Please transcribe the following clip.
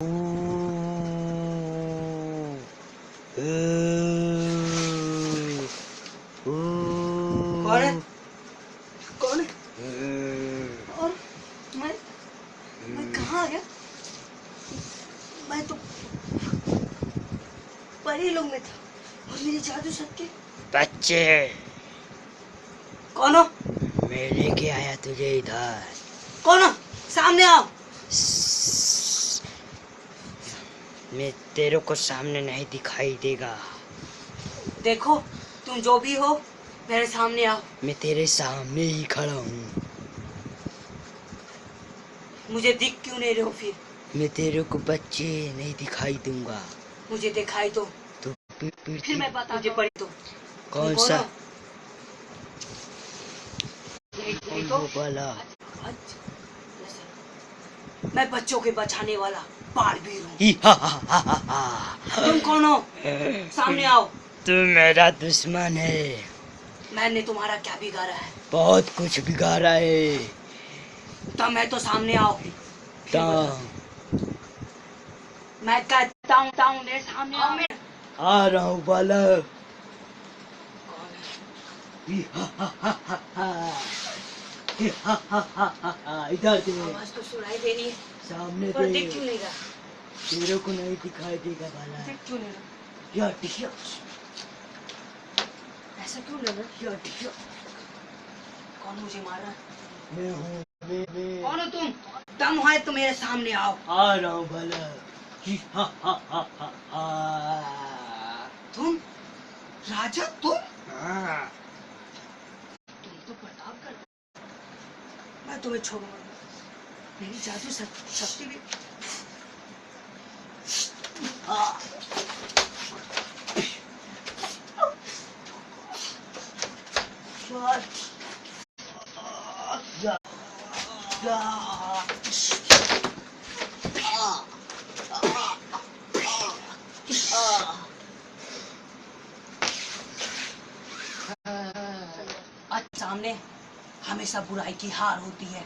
कौन है? कौन है? और मैं कहाँ आ गया? मैं तो परी लोग में था और मेरी जादू शक्ति। बच्चे, कौन हो? मैं लेके आया तुझे इधर। कौन हो? सामने आओ। मैं तेरे को सामने नहीं दिखाई देगा। देखो, तुम जो भी हो मेरे सामने आओ। मैं तेरे सामने ही खड़ा हूँ। मुझे दिख क्यों नहीं रहे हो फिर? मैं तेरे को बच्चे नहीं दिखाई दूंगा। मुझे दिखाई दो तो फिर मैं बता। मुझे पढ़ी दो। कौन सा? तो वाला? मैं बच्चों के बचाने वाला बालवीर हूँ। ही हा हा हा हा हा। तुम कौन हो? सामने आओ। तू मेरा दुश्मन है। मैंने तुम्हारा क्या बिगाड़ा है? बहुत कुछ बिगाड़ा है। तब मैं तो सामने आओ। तो मैं कहता हूँ मेरे सामने आओ। आ रहा हूँ बालक। कौन है? ही हा हा हा हा हा। ही हा हा हा हा हा। इधर दे। आवाज तो सुनाई दे रही है सामने पर दे। दिख क्यों नहीं रहा? तेरे को नहीं दिखाई देगा बालक। दिख क्यों नहीं रहा? या टिकिया। ऐसा क्यों लग रहा? या टिकिया। कौन मुझे मारा? मैं हूँ। मैं कौन हो तुम? दम है तो मेरे सामने आओ। आ रहा हूँ बालक। ही हा हा हा हा हा। तुम राजा? तुम हाँ। तो प्रताप कर। मैं तुम्हें छोड़ूंगा नहीं। मेरी जादू शक्ति भी सामने हमेशा बुराई की हार होती है।